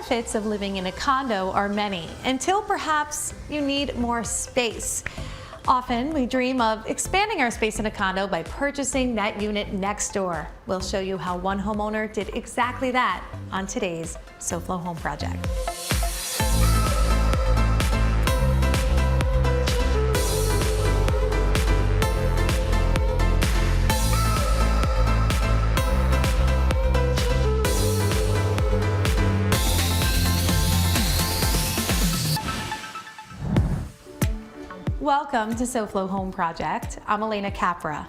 benefits of living in a condo are many, until perhaps you need more space. Often we dream of expanding our space in a condo by purchasing that unit next door. We'll show you how one homeowner did exactly that on today's SoFlo Home Project. Welcome to SoFlo Home Project. I'm Alena Capra.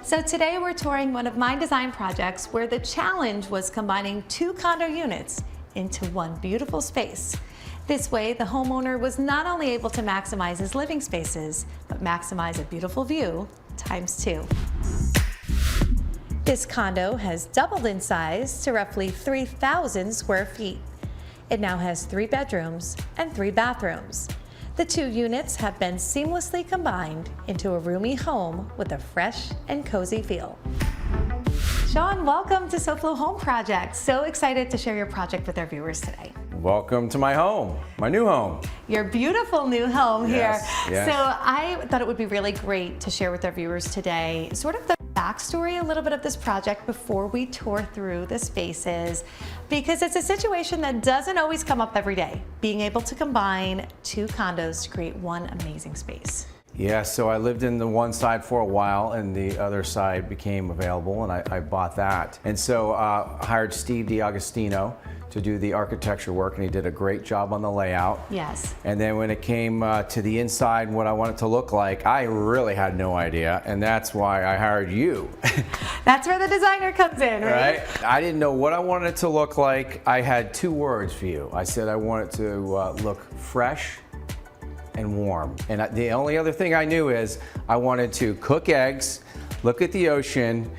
So today we're touring one of my design projects where the challenge was combining two condo units into one beautiful space. This way, the homeowner was not only able to maximize his living spaces, but maximize a beautiful view times two. This condo has doubled in size to roughly 3,000 square feet. It now has 3 bedrooms and 3 bathrooms. The two units have been seamlessly combined into a roomy home with a fresh and cozy feel. Sean, welcome to SoFlo Home Project. So excited to share your project with our viewers today. Welcome to my home, my new home. Your beautiful new home here. Yes. So I thought it would be really great to share with our viewers today sort of the backstory, a little bit of this project before we tour through the spaces, because it's a situation that doesn't always come up every day, being able to combine two condos to create one amazing space. Yeah, so I lived in the one side for a while and the other side became available and I bought that. And so I hired Steve D'Agostino to do the architecture work, and he did a great job on the layout. Yes. And then when it came to the inside and what I wanted it to look like, I really had no idea, and that's why I hired you. That's where the designer comes in, right? I didn't know what I wanted it to look like. I had 2 words for you. I said I want it to look fresh and warm. And the only other thing I knew is I wanted to cook eggs, look at the ocean,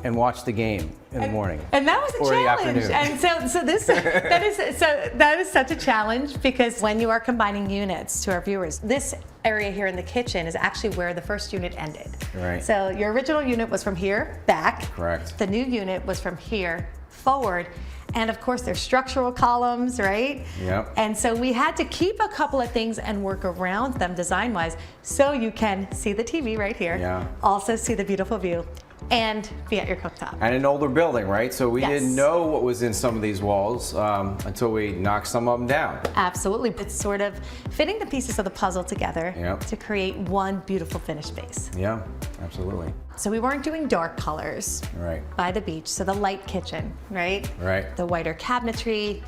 and watch the game in the morning. And that was a challenge. The afternoon. And so this that is such a challenge, because when you are combining units, to our viewers, this area here in the kitchen is actually where the first unit ended. Right. So your original unit was from here back. Correct. The new unit was from here forward. And of course, there's structural columns, right? Yep. And so we had to keep a couple of things and work around them design-wise, so you can see the TV right here. Yeah. Also see the beautiful view and be at your cooktop. And an older building, right? So we Yes. didn't know what was in some of these walls until we knocked some of them down. Absolutely. It's sort of fitting the pieces of the puzzle together Yep. to create one beautiful finished space. Yeah, absolutely. So we weren't doing dark colors Right. by the beach. So the light kitchen, right? Right. The whiter cabinetry,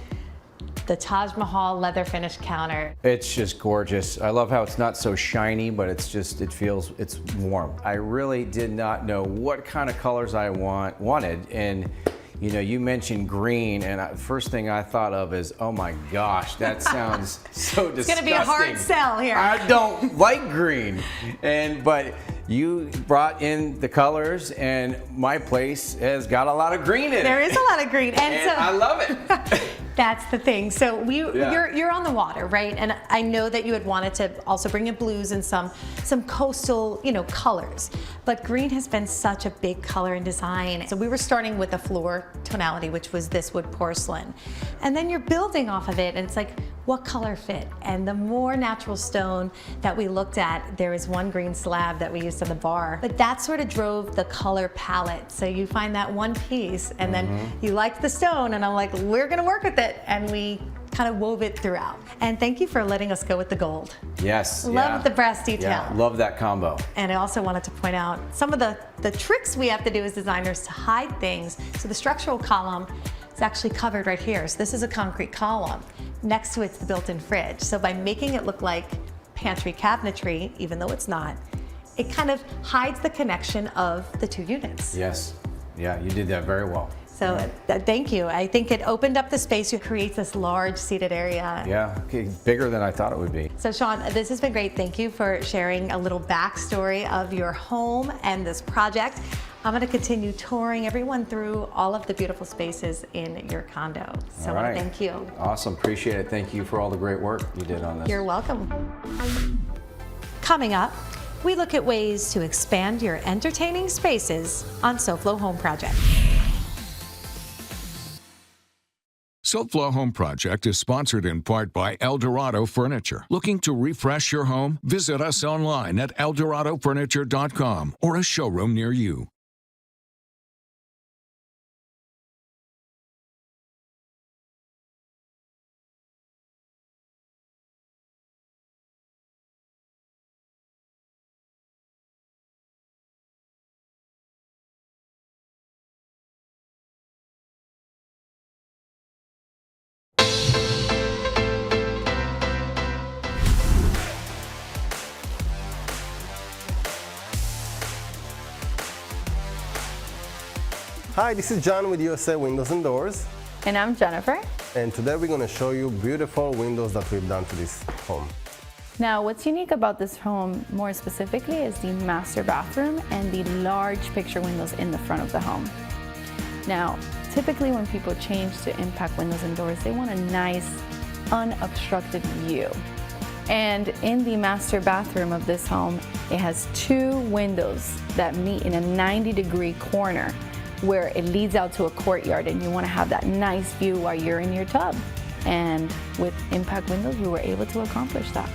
the Taj Mahal leather finished counter. It's just gorgeous. I love how it's not so shiny, but it's warm. I really did not know what kind of colors I wanted. And you know, you mentioned green, and first thing I thought of is, oh my gosh, that sounds so disgusting. It's gonna be a hard sell here. I don't like green. But you brought in the colors, and my place has got a lot of green in it. There is a lot of green. And so I love it. that's the thing. So you're on the water, right? And I know that you had wanted to also bring in blues and some coastal, colors. But green has been such a big color in design. So we were starting with the floor tonality, which was this wood porcelain. And then you're building off of it, and it's like, what color fit? And the more natural stone that we looked at, there is one green slab that we used on the bar. But that sort of drove the color palette. So you find that one piece, and then you liked the stone, and I'm like, we're gonna work with it. And we kind of wove it throughout. And thank you for letting us go with the gold. Yes. Love the brass detail. Yeah, love that combo. And I also wanted to point out some of the tricks we have to do as designers to hide things. So the structural column is actually covered right here. So this is a concrete column. Next to it's the built-in fridge. So by making it look like pantry cabinetry, even though it's not, it kind of hides the connection of the two units. Yes. Yeah, you did that very well. So thank you. I think it opened up the space to create this large seated area. Yeah, okay, bigger than I thought it would be. So Sean, this has been great. Thank you for sharing a little backstory of your home and this project. I'm going to continue touring everyone through all of the beautiful spaces in your condo. So I want to thank you. Awesome, appreciate it. Thank you for all the great work you did on this. You're welcome. Coming up, we look at ways to expand your entertaining spaces on SoFlo Home Project. SoFlo Home Project is sponsored in part by Eldorado Furniture. Looking to refresh your home? Visit us online at EldoradoFurniture.com or a showroom near you. Hi, this is John with USA Windows and Doors. And I'm Jennifer. And today we're going to show you beautiful windows that we've done to this home. Now, what's unique about this home more specifically is the master bathroom and the large picture windows in the front of the home. Now, typically when people change to impact windows and doors, they want a nice, unobstructed view. And in the master bathroom of this home, it has two windows that meet in a 90-degree corner where it leads out to a courtyard, and you want to have that nice view while you're in your tub. And with impact windows, we were able to accomplish that.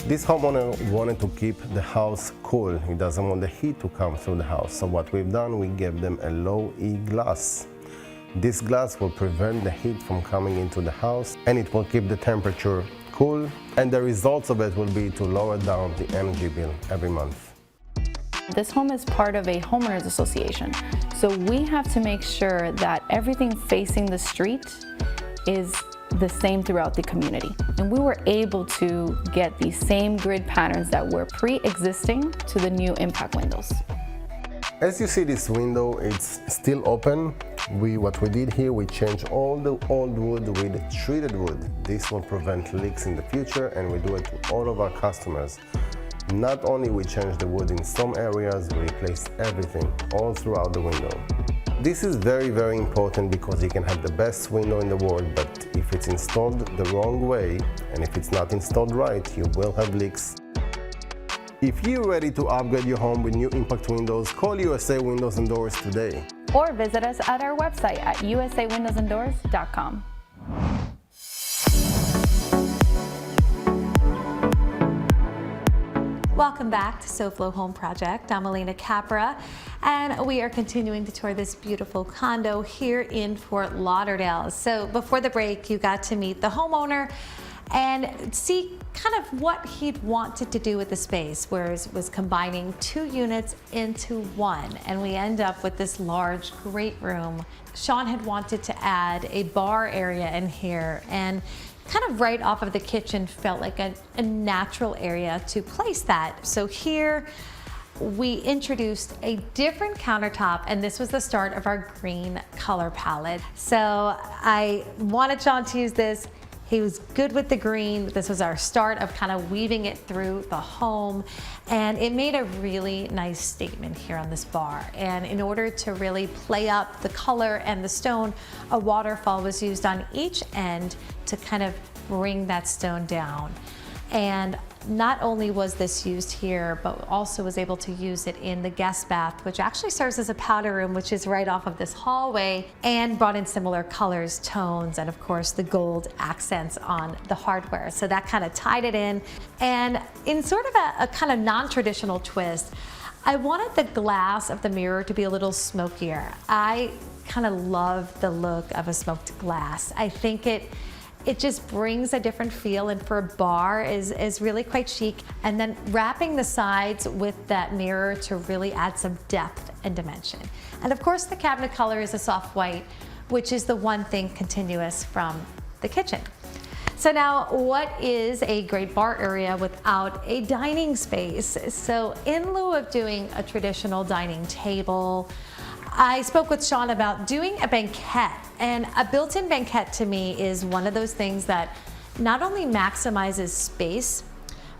This homeowner wanted to keep the house cool. He doesn't want the heat to come through the house. So what we've done, we gave them a low E glass. This glass will prevent the heat from coming into the house, and it will keep the temperature cool. And the results of it will be to lower down the energy bill every month. This home is part of a homeowners association, so we have to make sure that everything facing the street is the same throughout the community. And we were able to get the same grid patterns that were pre-existing to the new impact windows. As you see this window, it's still open. What we did here, we changed all the old wood with treated wood. This will prevent leaks in the future, and we do it to all of our customers. Not only we change the wood in some areas, we replace everything all throughout the window. This is very, very important because you can have the best window in the world, but if it's installed the wrong way, and if it's not installed right, you will have leaks. If you're ready to upgrade your home with new impact windows, call USA Windows and Doors today. Or visit us at our website at usawindowsanddoors.com. Welcome back to SoFlo Home Project. I'm Alena Capra, and we are continuing to tour this beautiful condo here in Fort Lauderdale. So before the break, you got to meet the homeowner and see kind of what he'd wanted to do with the space, whereas was combining two units into one. And we end up with this large, great room. Sean had wanted to add a bar area in here, and kind of right off of the kitchen felt like a natural area to place that. So here we introduced a different countertop, and this was the start of our green color palette. So I wanted Sean to use this. He was good with the green. This was our start of kind of weaving it through the home, and it made a really nice statement here on this bar. And in order to really play up the color and the stone, a waterfall was used on each end to kind of bring that stone down. And not only was this used here, but also was able to use it in the guest bath, which actually serves as a powder room, which is right off of this hallway, and brought in similar colors, tones, and of course the gold accents on the hardware. So that kind of tied it in. And in sort of a kind of non-traditional twist, I wanted the glass of the mirror to be a little smokier. I kind of love the look of a smoked glass. I think it just brings a different feel, and for a bar is really quite chic. And then wrapping the sides with that mirror to really add some depth and dimension. And of course the cabinet color is a soft white, which is the one thing continuous from the kitchen. So now, what is a great bar area without a dining space? So in lieu of doing a traditional dining table, I spoke with Sean about doing a banquette, and a built-in banquette to me is one of those things that not only maximizes space,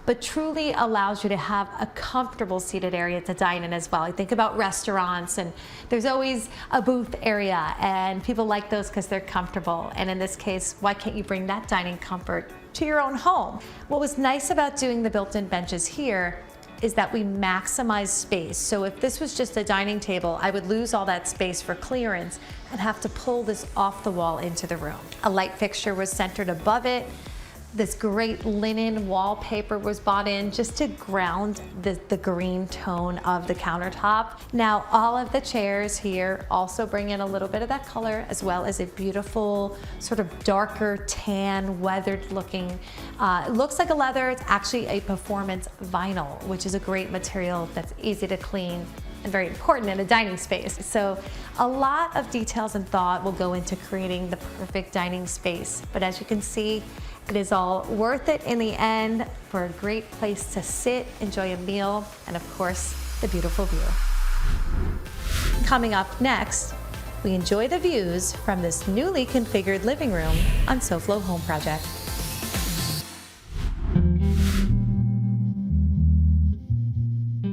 but truly allows you to have a comfortable seated area to dine in as well. I think about restaurants, and there's always a booth area, and people like those because they're comfortable. And in this case, why can't you bring that dining comfort to your own home? What was nice about doing the built-in benches here is that we maximize space. So if this was just a dining table, I would lose all that space for clearance and have to pull this off the wall into the room. A light fixture was centered above it. This great linen wallpaper was bought in just to ground the green tone of the countertop. Now, all of the chairs here also bring in a little bit of that color, as well as a beautiful sort of darker tan, weathered looking. It looks like a leather. It's actually a performance vinyl, which is a great material that's easy to clean and very important in a dining space. So a lot of details and thought will go into creating the perfect dining space. But as you can see, it is all worth it in the end for a great place to sit, enjoy a meal, and of course, the beautiful view. Coming up next, we enjoy the views from this newly configured living room on SoFlo Home Project.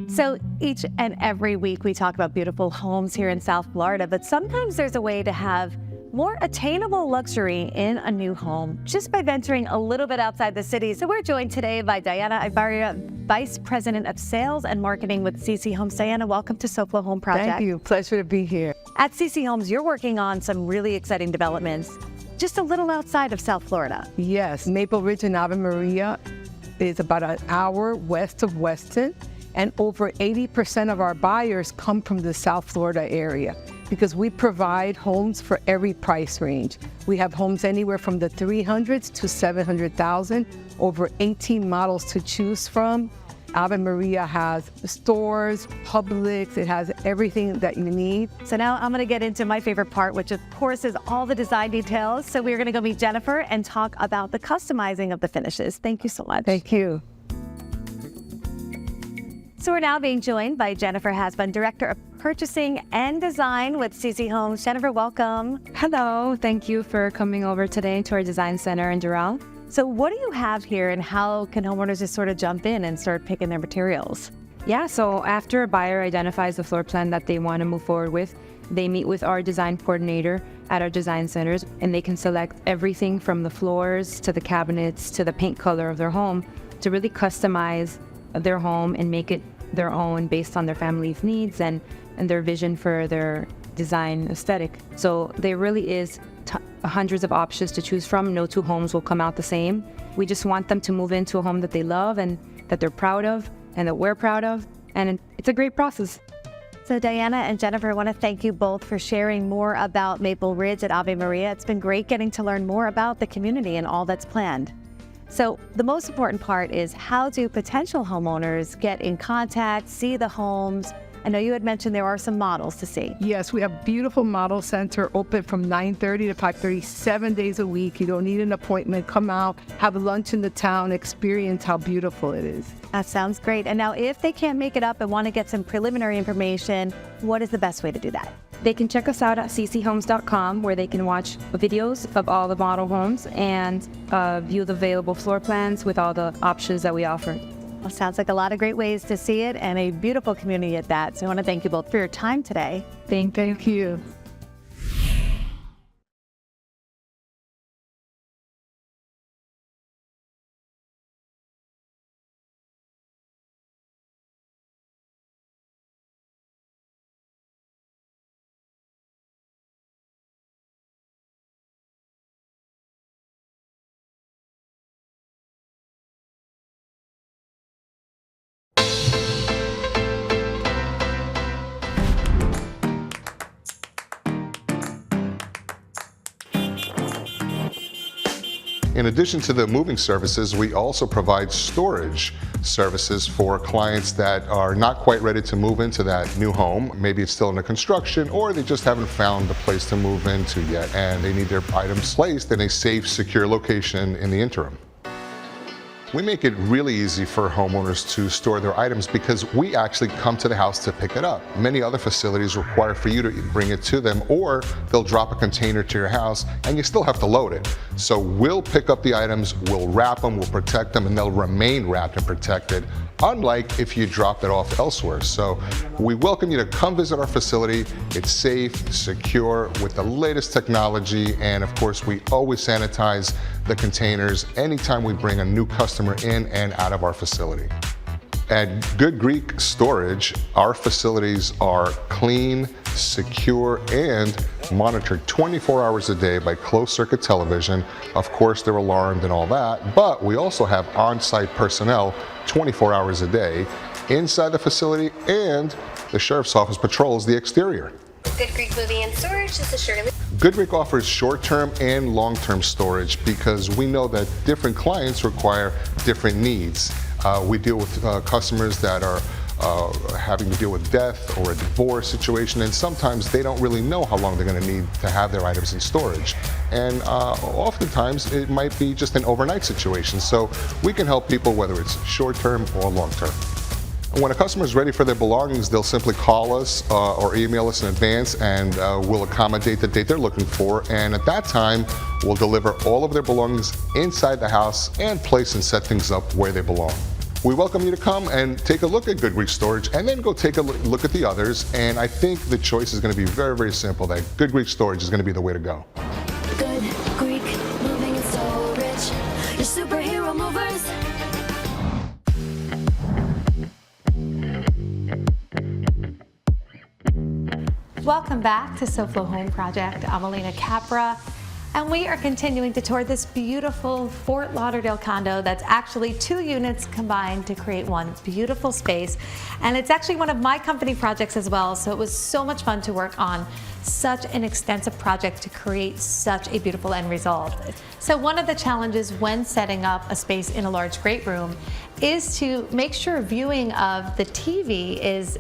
So each and every week we talk about beautiful homes here in South Florida, but sometimes there's a way to have more attainable luxury in a new home just by venturing a little bit outside the city. So we're joined today by Diana Ibarra, Vice President of Sales and Marketing with CC Homes. Diana, welcome to SoFlo Home Project. Thank you. Pleasure to be here. At CC Homes, you're working on some really exciting developments just a little outside of South Florida. Yes, Maple Ridge and Ave Maria is about an hour west of Weston, and over 80% of our buyers come from the South Florida area because we provide homes for every price range. We have homes anywhere from the 300s to 700,000, over 18 models to choose from. Ave Maria has stores, Publix, it has everything that you need. So now I'm gonna get into my favorite part, which of course is all the design details. So we're gonna go meet Jennifer and talk about the customizing of the finishes. Thank you so much. Thank you. So we're now being joined by Jennifer Hasbun, Director of Purchasing and Design with CC Homes. Jennifer, welcome. Hello, thank you for coming over today to our design center in Doral. So what do you have here and how can homeowners just sort of jump in and start picking their materials? Yeah, so after a buyer identifies the floor plan that they want to move forward with, they meet with our design coordinator at our design centers and they can select everything from the floors to the cabinets to the paint color of their home to really customize their home and make it their own based on their family's needs and their vision for their design aesthetic. So there really is hundreds of options to choose from. No two homes will come out the same. We just want them to move into a home that they love and that they're proud of and that we're proud of. And it's a great process. So Diana and Jennifer, I want to thank you both for sharing more about Maple Ridge at Ave Maria. It's been great getting to learn more about the community and all that's planned. So the most important part is how do potential homeowners get in contact, see the homes? I know you had mentioned there are some models to see. Yes, we have beautiful model center open from 9:30 to 5:30, 7 days a week. You don't need an appointment. Come out, have lunch in the town, experience how beautiful it is. That sounds great. And now if they can't make it up and want to get some preliminary information, what is the best way to do that? They can check us out at cchomes.com where they can watch videos of all the model homes and view the available floor plans with all the options that we offer. Well, sounds like a lot of great ways to see it and a beautiful community at that. So I want to thank you both for your time today. Thank you. In addition to the moving services, we also provide storage services for clients that are not quite ready to move into that new home. Maybe it's still under construction or they just haven't found the place to move into yet and they need their items placed in a safe, secure location in the interim. We make it really easy for homeowners to store their items because we actually come to the house to pick it up. Many other facilities require for you to bring it to them, or they'll drop a container to your house and you still have to load it. So we'll pick up the items, we'll wrap them, we'll protect them, and they'll remain wrapped and protected, unlike if you dropped it off elsewhere. So we welcome you to come visit our facility. It's safe, secure, with the latest technology, and of course we always sanitize the containers anytime we bring a new customer in and out of our facility. At Good Greek Storage, our facilities are clean, secure, and monitored 24 hours a day by closed-circuit television. Of course, they're alarmed and all that, but we also have on-site personnel 24 hours a day inside the facility, and the Sheriff's Office patrols the exterior. Good Greek Moving and Storage, this is Shirley. Good Greek offers short-term and long-term storage because we know that different clients require different needs. We deal with customers that are having to deal with death or a divorce situation, and sometimes they don't really know how long they're going to need to have their items in storage. And oftentimes it might be just an overnight situation. So we can help people whether it's short-term or long-term. When a customer is ready for their belongings, they'll simply call us or email us in advance, and we'll accommodate the date they're looking for. And at that time, we'll deliver all of their belongings inside the house and place and set things up where they belong. We welcome you to come and take a look at Good Greek Storage, and then go take a look at the others. And I think the choice is going to be very, very simple, that Good Greek Storage is going to be the way to go. Good Greek Moving and Storage, your superhero movers. Welcome back to SoFlo Home Project. I'm Alena Capra, and we are continuing to tour this beautiful Fort Lauderdale condo that's actually 2 units combined to create one beautiful space. And it's actually one of my company projects as well, so it was so much fun to work on such an extensive project to create such a beautiful end result. So one of the challenges when setting up a space in a large great room is to make sure viewing of the TV is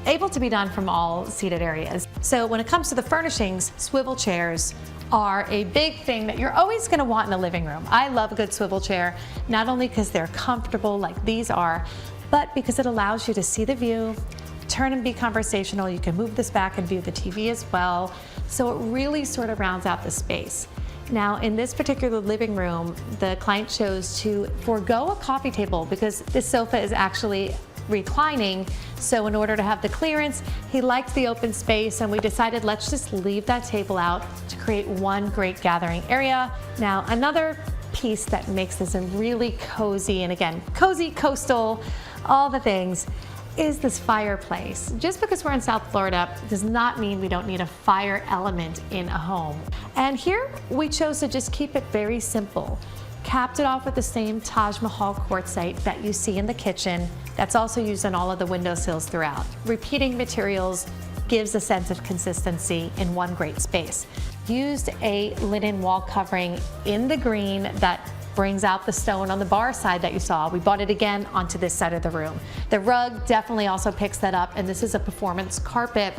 able to be done from all seated areas. So when it comes to the furnishings, swivel chairs are a big thing that you're always going to want in a living room. I love a good swivel chair, not only because they're comfortable like these are, but because it allows you to see the view, turn and be conversational. You can move this back and view the TV as well. So it really sort of rounds out the space. Now, in this particular living room, the client chose to forego a coffee table because this sofa is actually reclining. So in order to have the clearance, he liked the open space, and we decided let's just leave that table out to create one great gathering area. Now, another piece that makes this a really cozy, and again, cozy, coastal, all the things, is this fireplace. Just because we're in South Florida does not mean we don't need a fire element in a home. And here we chose to just keep it very simple. Capped it off with the same Taj Mahal quartzite that you see in the kitchen. That's also used on all of the windowsills throughout. Repeating materials gives a sense of consistency in one great space. Used a linen wall covering in the green that brings out the stone on the bar side that you saw. We brought it again onto this side of the room. The rug definitely also picks that up, and this is a performance carpet.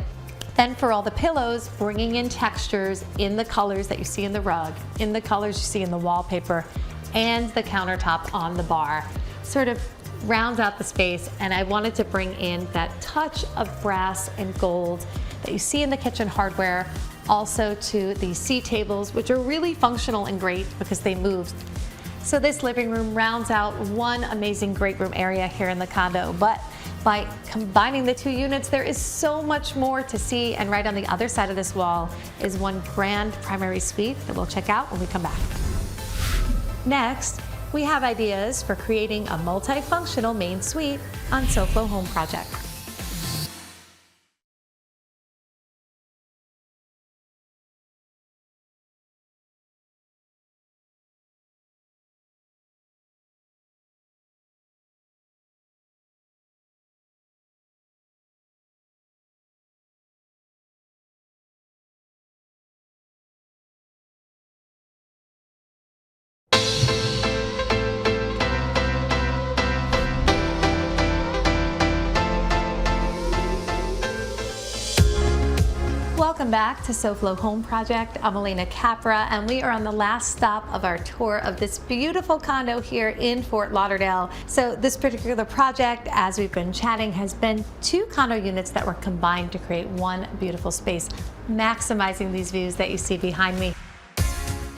Then for all the pillows, bringing in textures in the colors that you see in the rug, in the colors you see in the wallpaper, and the countertop on the bar. Sort of rounds out the space, and I wanted to bring in that touch of brass and gold that you see in the kitchen hardware, also to the seat tables, which are really functional and great because they move. So this living room rounds out one amazing great room area here in the condo, but by combining the 2 units, there is so much more to see, and right on the other side of this wall is one grand primary suite that we'll check out when we come back. Next, we have ideas for creating a multifunctional main suite on SoFlo Home Project. Welcome back to SoFlo Home Project. I'm Alena Capra, and we are on the last stop of our tour of this beautiful condo here in Fort Lauderdale. So this particular project, as we've been chatting, has been 2 condo units that were combined to create one beautiful space, maximizing these views that you see behind me.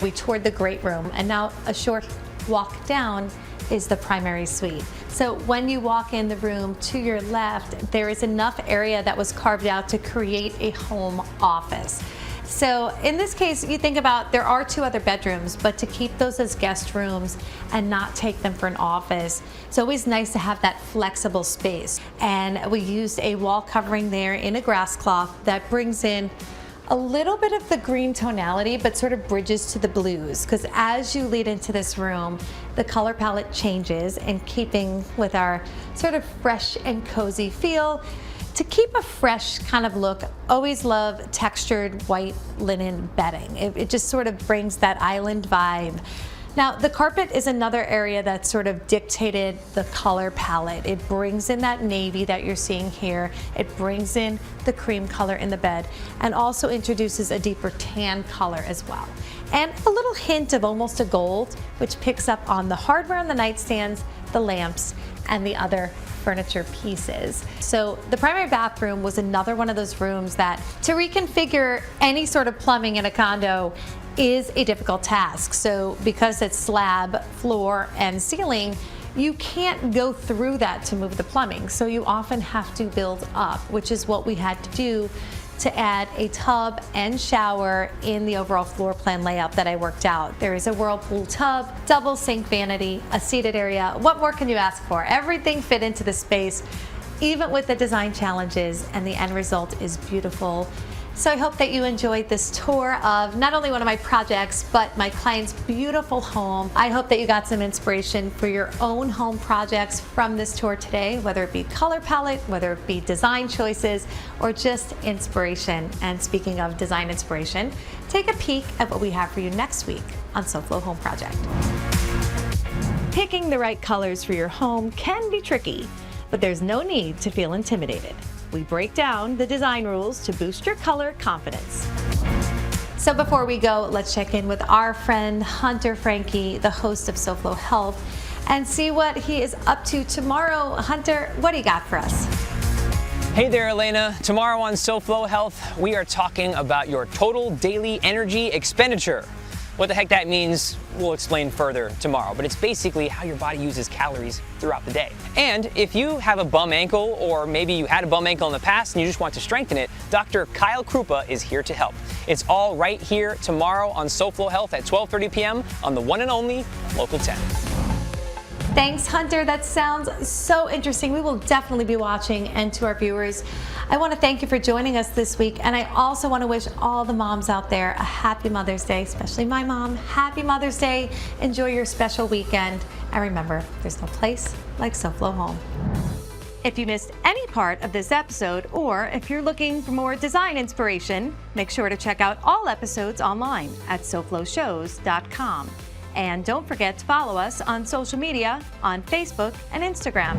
We toured the great room, and now a short walk down is the primary suite. So when you walk in the room to your left, there is enough area that was carved out to create a home office. So in this case, you think about there are 2 other bedrooms, but to keep those as guest rooms and not take them for an office, it's always nice to have that flexible space. And we used a wall covering there in a grass cloth that brings in a little bit of the green tonality, but sort of bridges to the blues, because as you lead into this room, the color palette changes, in keeping with our sort of fresh and cozy feel. To keep a fresh kind of look, always love textured white linen bedding. It just sort of brings that island vibe. Now, the carpet is another area that sort of dictated the color palette. It brings in that navy that you're seeing here. It brings in the cream color in the bed, and also introduces a deeper tan color as well. And a little hint of almost a gold, which picks up on the hardware on the nightstands, the lamps, and the other furniture pieces. So the primary bathroom was another one of those rooms that, to reconfigure any sort of plumbing in a condo, is a difficult task. So because it's slab, floor, and ceiling, you can't go through that to move the plumbing. So you often have to build up, which is what we had to do to add a tub and shower in the overall floor plan layout that I worked out. There is a whirlpool tub, double sink vanity, a seated area. What more can you ask for? Everything fit into the space, even with the design challenges, and the end result is beautiful. So I hope that you enjoyed this tour of not only one of my projects, but my client's beautiful home. I hope that you got some inspiration for your own home projects from this tour today, whether it be color palette, whether it be design choices, or just inspiration. And speaking of design inspiration, take a peek at what we have for you next week on SoFlo Home Project. Picking the right colors for your home can be tricky, but there's no need to feel intimidated. We break down the design rules to boost your color confidence. So before we go, let's check in with our friend Hunter Franke, the host of SoFlo Health, and see what he is up to tomorrow. Hunter, what do you got for us? Hey there, Elena. Tomorrow on SoFlo Health, we are talking about your total daily energy expenditure. What the heck that means, we'll explain further tomorrow, but it's basically how your body uses calories throughout the day. And if you have a bum ankle, or maybe you had a bum ankle in the past and you just want to strengthen it, Dr. Kyle Krupa is here to help. It's all right here tomorrow on SoFlo Health at 12:30 p.m. on the one and only Local 10. Thanks, Hunter. That sounds so interesting. We will definitely be watching. And to our viewers, I want to thank you for joining us this week. And I also want to wish all the moms out there a happy Mother's Day, especially my mom. Happy Mother's Day. Enjoy your special weekend. And remember, there's no place like SoFlo Home. If you missed any part of this episode, or if you're looking for more design inspiration, make sure to check out all episodes online at SoFloShows.com. And don't forget to follow us on social media on Facebook and Instagram.